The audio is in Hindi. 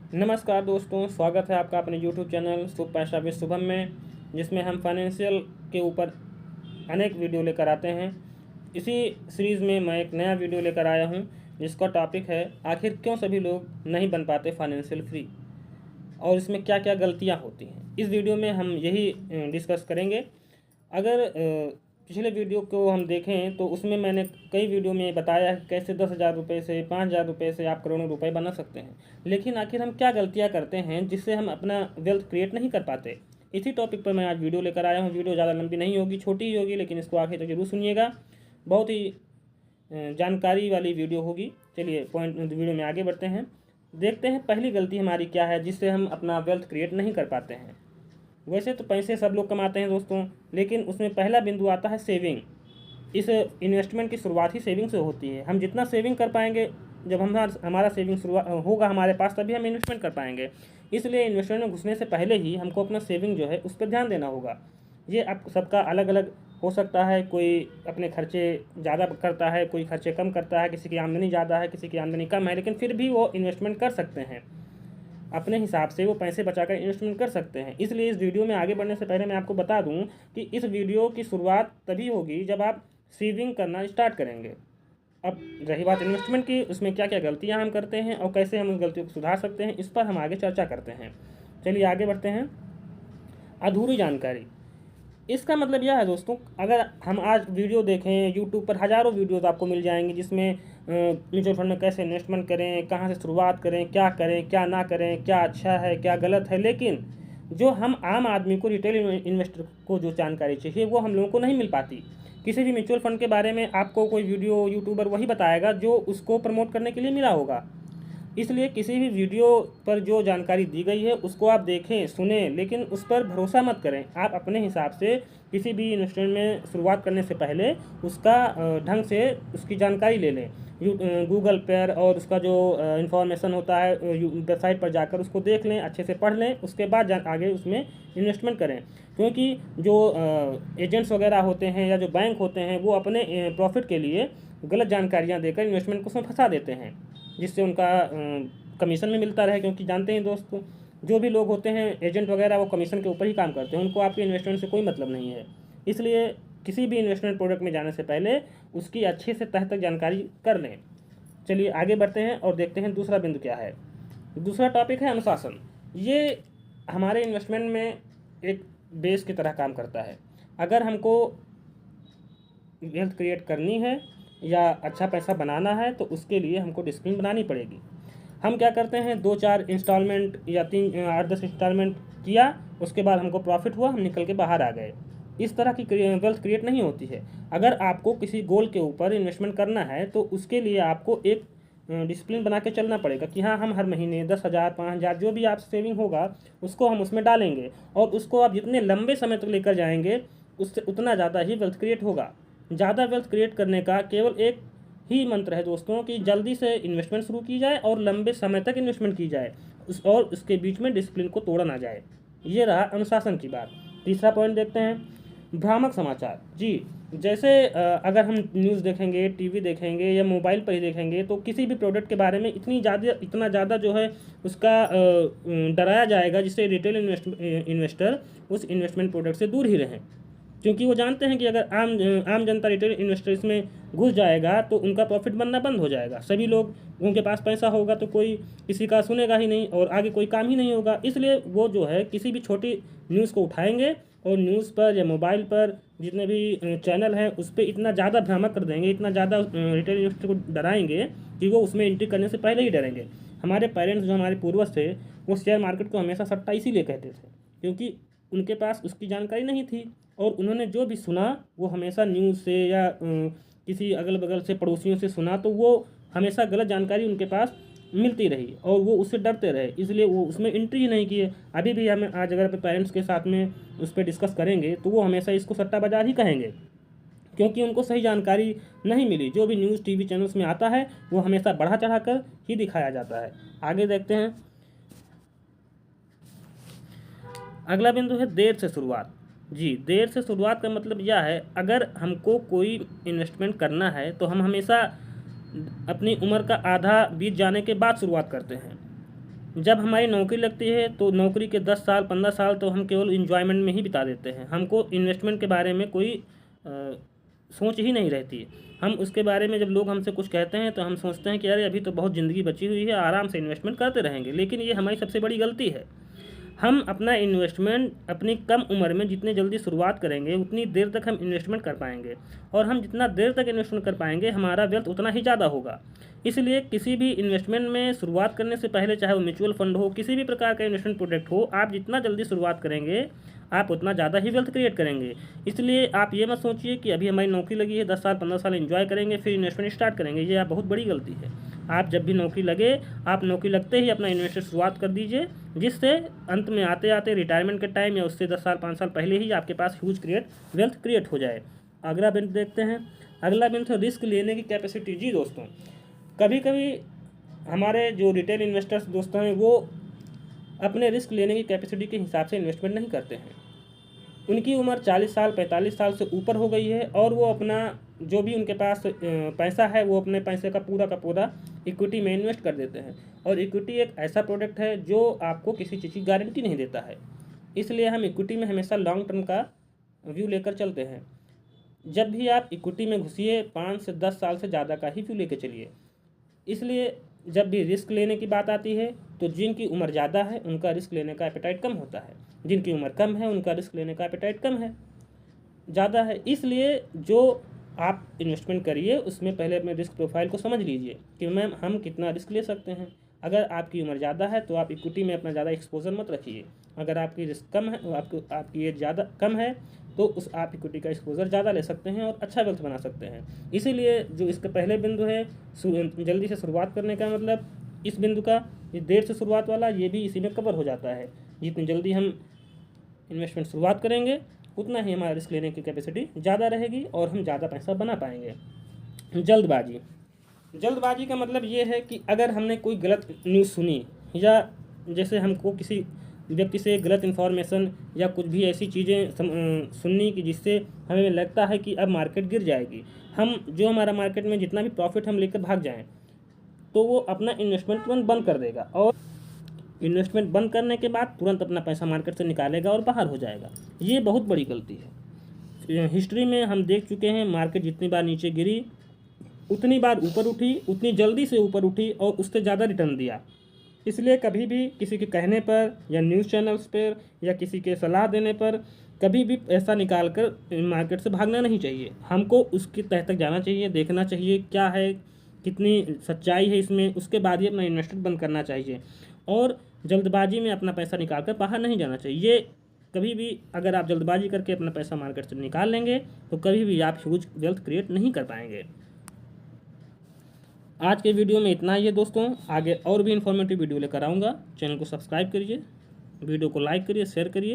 नमस्कार दोस्तों, स्वागत है आपका अपने YouTube चैनल शुभ पैसा विद शुभम में, जिसमें हम फाइनेंशियल के ऊपर अनेक वीडियो लेकर आते हैं। इसी सीरीज़ में मैं एक नया वीडियो लेकर आया हूं, जिसका टॉपिक है आखिर क्यों सभी लोग नहीं बन पाते फाइनेंशियल फ्री और इसमें क्या क्या गलतियां होती हैं। इस वीडियो में हम यही डिस्कस करेंगे। अगर पिछले वीडियो को हम देखें तो उसमें मैंने कई वीडियो में बताया है कैसे 10,000 रुपये से 5,000 रुपये से आप करोड़ों रुपए बना सकते हैं। लेकिन आखिर हम क्या गलतियां करते हैं जिससे हम अपना वेल्थ क्रिएट नहीं कर पाते। इसी टॉपिक पर मैं आज वीडियो लेकर आया हूँ। वीडियो ज़्यादा लंबी नहीं होगी, छोटी ही होगी, लेकिन इसको आखिर तक जरूर सुनिएगा। बहुत ही जानकारी वाली वीडियो होगी। चलिए पॉइंट वीडियो में आगे बढ़ते हैं। देखते हैं पहली गलती हमारी क्या है जिससे हम अपना वेल्थ क्रिएट नहीं कर पाते हैं। वैसे तो पैसे सब लोग कमाते हैं दोस्तों, लेकिन उसमें पहला बिंदु आता है सेविंग। इस इन्वेस्टमेंट की शुरुआत ही सेविंग से होती है। हम जितना सेविंग कर पाएंगे, जब हमारा सेविंग शुरुआत होगा हमारे पास, तभी हम इन्वेस्टमेंट कर पाएंगे। इसलिए इन्वेस्टमेंट में घुसने से पहले ही हमको अपना सेविंग जो है उस पर ध्यान देना होगा। ये आप सबका अलग अलग हो सकता है। कोई अपने खर्चे ज़्यादा करता है, कोई खर्चे कम करता है, किसी की आमदनी ज़्यादा है, किसी की आमदनी कम है, लेकिन फिर भी वो इन्वेस्टमेंट कर सकते हैं। अपने हिसाब से वो पैसे बचाकर इन्वेस्टमेंट कर सकते हैं। इसलिए इस वीडियो में आगे बढ़ने से पहले मैं आपको बता दूं कि इस वीडियो की शुरुआत तभी होगी जब आप सेविंग करना स्टार्ट करेंगे। अब रही बात इन्वेस्टमेंट की, उसमें क्या क्या गलतियां हम करते हैं और कैसे हम उन गलतियों को सुधार सकते हैं, इस पर हम आगे चर्चा करते हैं। चलिए आगे बढ़ते हैं। अधूरी जानकारी। इसका मतलब यह है दोस्तों, अगर हम आज वीडियो देखें, यूट्यूब पर हज़ारों वीडियोस आपको मिल जाएंगे जिसमें म्यूचुअल फंड में कैसे इन्वेस्टमेंट करें, कहाँ से शुरुआत करें, क्या ना करें, क्या अच्छा है क्या गलत है, लेकिन जो हम आम आदमी को, रिटेल इन्वेस्टर को जो जानकारी चाहिए वो हम लोगों को नहीं मिल पाती। किसी भी म्यूचुअल फंड के बारे में आपको कोई वीडियो यूट्यूबर वही बताएगा जो उसको प्रमोट करने के लिए मिला होगा। इसलिए किसी भी वीडियो पर जो जानकारी दी गई है उसको आप देखें, सुने, लेकिन उस पर भरोसा मत करें। आप अपने हिसाब से किसी भी इन्वेस्टमेंट में शुरुआत करने से पहले उसका ढंग से उसकी जानकारी ले लें। गूगल पर और उसका जो इन्फॉर्मेशन होता है वेबसाइट पर जाकर उसको देख लें, अच्छे से पढ़ लें, उसके बाद आगे उसमें इन्वेस्टमेंट करें। क्योंकि जो एजेंट्स वगैरह होते हैं या जो बैंक होते हैं वो अपने प्रॉफिट के लिए गलत जानकारियाँ देकर इन्वेस्टमेंट को उसमें फंसा देते हैं, जिससे उनका कमीशन में मिलता रहे। क्योंकि जानते हैं दोस्तों, जो भी लोग होते हैं एजेंट वगैरह, वो कमीशन के ऊपर ही काम करते हैं, उनको आपके इन्वेस्टमेंट से कोई मतलब नहीं है। इसलिए किसी भी इन्वेस्टमेंट प्रोडक्ट में जाने से पहले उसकी अच्छे से तह तक जानकारी कर लें। चलिए आगे बढ़ते हैं और देखते हैं दूसरा बिंदु क्या है। दूसरा टॉपिक है अनुशासन। ये हमारे इन्वेस्टमेंट में एक बेस की तरह काम करता है। अगर हमको वेल्थ क्रिएट करनी है या अच्छा पैसा बनाना है तो उसके लिए हमको डिसिप्लिन बनानी पड़ेगी। हम क्या करते हैं, 2-4 इंस्टॉलमेंट या 3-8-10 इंस्टॉलमेंट किया, उसके बाद हमको प्रॉफिट हुआ, हम निकल के बाहर आ गए। इस तरह की वेल्थ क्रिएट नहीं होती है। अगर आपको किसी गोल के ऊपर इन्वेस्टमेंट करना है तो उसके लिए आपको एक डिसिप्लिन बना के चलना पड़ेगा कि हाँ, हम हर महीने 10,000 5,000 जो भी आप सेविंग होगा उसको हम उसमें डालेंगे, और उसको आप जितने लंबे समय तक लेकर जाएंगे उससे उतना ज़्यादा ही वेल्थ क्रिएट होगा। ज़्यादा वेल्थ क्रिएट करने का केवल एक ही मंत्र है दोस्तों कि जल्दी से इन्वेस्टमेंट शुरू की जाए और लंबे समय तक इन्वेस्टमेंट की जाए, और उसके बीच में डिसिप्लिन को तोड़ा ना जाए। ये रहा अनुशासन की बात। तीसरा पॉइंट देखते हैं, भ्रामक समाचार। जी, जैसे अगर हम न्यूज़ देखेंगे, टीवी देखेंगे या मोबाइल पर ही देखेंगे तो किसी भी प्रोडक्ट के बारे में इतना ज़्यादा जो है उसका डराया जाएगा, जिससे रिटेल इन्वेस्टर उस इन्वेस्टमेंट प्रोडक्ट से दूर ही रहें। क्योंकि वो जानते हैं कि अगर आम जनता रिटेल इन्वेस्टर इसमें घुस जाएगा तो उनका प्रॉफिट बनना बंद हो जाएगा। सभी लोग, उनके पास पैसा होगा तो कोई किसी का सुनेगा ही नहीं और आगे कोई काम ही नहीं होगा। इसलिए वो जो है किसी भी छोटी न्यूज़ को उठाएंगे और न्यूज़ पर या मोबाइल पर जितने भी चैनल हैं उस पर इतना ज़्यादा भ्रामक कर देंगे, इतना ज़्यादा रिटेल इन्वेस्टर को डराएंगे कि वो उसमें एंट्री करने से पहले ही डरेंगे। हमारे पेरेंट्स, जो हमारे पूर्वज थे, वो शेयर मार्केट को हमेशा सट्टा इसीलिए कहते थे क्योंकि उनके पास उसकी जानकारी नहीं थी, और उन्होंने जो भी सुना वो हमेशा न्यूज़ से या किसी अगल बगल से पड़ोसियों से सुना, तो वो हमेशा गलत जानकारी उनके पास मिलती रही और वो उससे डरते रहे, इसलिए वो उसमें एंट्री ही नहीं किए। अभी भी हमें आज अगर अपने पेरेंट्स के साथ में उस पर डिस्कस करेंगे तो वो हमेशा इसको सट्टा बाजार ही कहेंगे, क्योंकि उनको सही जानकारी नहीं मिली। जो भी न्यूज़ टीवी चैनल्स में आता है वो हमेशा बढ़ा चढ़ा कर ही दिखाया जाता है। आगे देखते हैं। अगला बिंदु है देर से शुरुआत। जी, देर से शुरुआत का मतलब यह है, अगर हमको कोई इन्वेस्टमेंट करना है तो हम हमेशा अपनी उम्र का आधा बीत जाने के बाद शुरुआत करते हैं। जब हमारी नौकरी लगती है तो नौकरी के 10 साल 15 साल तो हम केवल इन्जॉयमेंट में ही बिता देते हैं। हमको इन्वेस्टमेंट के बारे में कोई सोच ही नहीं रहती है। हम उसके बारे में जब लोग हमसे कुछ कहते हैं तो हम सोचते हैं कि अरे अभी तो बहुत ज़िंदगी बची हुई है, आराम से इन्वेस्टमेंट करते रहेंगे। लेकिन ये हमारी सबसे बड़ी गलती है। हम अपना इन्वेस्टमेंट अपनी कम उम्र में जितनी जल्दी शुरुआत करेंगे उतनी देर तक हम इन्वेस्टमेंट कर पाएंगे, और हम जितना देर तक इन्वेस्टमेंट कर पाएंगे हमारा वेल्थ उतना ही ज़्यादा होगा। इसलिए किसी भी इन्वेस्टमेंट में शुरुआत करने से पहले, चाहे वो म्यूचुअल फंड हो, किसी भी प्रकार का इन्वेस्टमेंट प्रोडक्ट हो, आप जितना जल्दी शुरुआत करेंगे आप उतना ज़्यादा ही वेल्थ क्रिएट करेंगे। इसलिए आप ये मत सोचिए कि अभी हमारी नौकरी लगी है 10 साल 15 साल एंजॉय करेंगे फिर इन्वेस्टमेंट स्टार्ट करेंगे। ये आप बहुत बड़ी गलती है। आप जब भी नौकरी लगे आप नौकरी लगते ही अपना इन्वेस्टमेंट शुरुआत कर दीजिए, जिससे अंत में आते आते रिटायरमेंट के टाइम या उससे 10 साल 5 साल पहले ही आपके पास ह्यूज वेल्थ क्रिएट हो जाए। अगला बिंदु देखते हैं। अगला बिंदु है रिस्क लेने की कैपेसिटी। जी दोस्तों, कभी कभी हमारे जो रिटेल इन्वेस्टर्स दोस्तों हैं वो अपने रिस्क लेने की कैपेसिटी के हिसाब से इन्वेस्टमेंट नहीं करते हैं। उनकी उम्र 40 साल 45 साल से ऊपर हो गई है और वो अपना जो भी उनके पास पैसा है वो अपने पैसे का पूरा इक्विटी में इन्वेस्ट कर देते हैं। और इक्विटी एक ऐसा प्रोडक्ट है जो आपको किसी चीज़ की गारंटी नहीं देता है। इसलिए हम इक्विटी में हमेशा लॉन्ग टर्म का व्यू लेकर चलते हैं। जब भी आप इक्विटी में घुसिए 5 से 10 साल से ज़्यादा का ही व्यू लेकर चलिए। इसलिए जब भी रिस्क लेने की बात आती है तो जिनकी उम्र ज़्यादा है उनका रिस्क लेने का एपेटाइट कम होता है, जिनकी उम्र कम है उनका रिस्क लेने का एपेटाइट कम है ज़्यादा है। इसलिए जो आप इन्वेस्टमेंट करिए उसमें पहले अपने रिस्क प्रोफाइल को समझ लीजिए कि मैम हम कितना रिस्क ले सकते हैं। अगर आपकी उम्र ज़्यादा है तो आप इक्विटी में अपना ज़्यादा एक्सपोजर मत रखिए। अगर आपकी रिस्क कम है, आपकी एज ज़्यादा कम है तो आप इक्विटी का एक्सपोजर ज़्यादा ले सकते हैं और अच्छा वेल्थ बना सकते हैं। इसीलिए जो इसका पहले बिंदु है जल्दी से शुरुआत करने का, मतलब इस बिंदु का, ये देर से शुरुआत वाला, ये भी इसी में कवर हो जाता है। जितनी जल्दी हम इन्वेस्टमेंट शुरुआत करेंगे उतना ही हमारा रिस्क लेने की कैपेसिटी ज़्यादा रहेगी और हम ज़्यादा पैसा बना पाएंगे। जल्दबाजी का मतलब ये है कि अगर हमने कोई गलत न्यूज़ सुनी या जैसे हमको किसी व्यक्ति से गलत इन्फॉर्मेशन या कुछ भी ऐसी चीज़ें सुननी कि जिससे हमें लगता है कि अब मार्केट गिर जाएगी, हमारा मार्केट में जितना भी प्रॉफिट हम लेकर भाग जाएं तो वो अपना इन्वेस्टमेंट तुरंत बंद कर देगा और इन्वेस्टमेंट बंद करने के बाद तुरंत अपना पैसा मार्केट से निकालेगा और बाहर हो जाएगा। ये बहुत बड़ी गलती है। हिस्ट्री में हम देख चुके हैं मार्केट जितनी बार नीचे गिरी उतनी बार ऊपर उठी, उतनी जल्दी से ऊपर उठी और उससे ज़्यादा रिटर्न दिया। इसलिए कभी भी किसी के कहने पर या न्यूज़ चैनल्स पर या किसी के सलाह देने पर कभी भी पैसा निकाल कर मार्केट से भागना नहीं चाहिए। हमको उसकी तह तक जाना चाहिए, देखना चाहिए क्या है, कितनी सच्चाई है इसमें, उसके बाद ही अपना इन्वेस्टमेंट बंद करना चाहिए और जल्दबाजी में अपना पैसा निकाल कर बाहर नहीं जाना चाहिए। ये कभी भी अगर आप जल्दबाजी करके अपना पैसा मार्केट से निकाल लेंगे तो कभी भी आप ह्यूज वेल्थ क्रिएट नहीं कर पाएंगे। आज के वीडियो में इतना ही है दोस्तों। आगे और भी इन्फॉर्मेटिव वीडियो लेकर आऊँगा। चैनल को सब्सक्राइब करिए, वीडियो को लाइक करिए, शेयर करिए।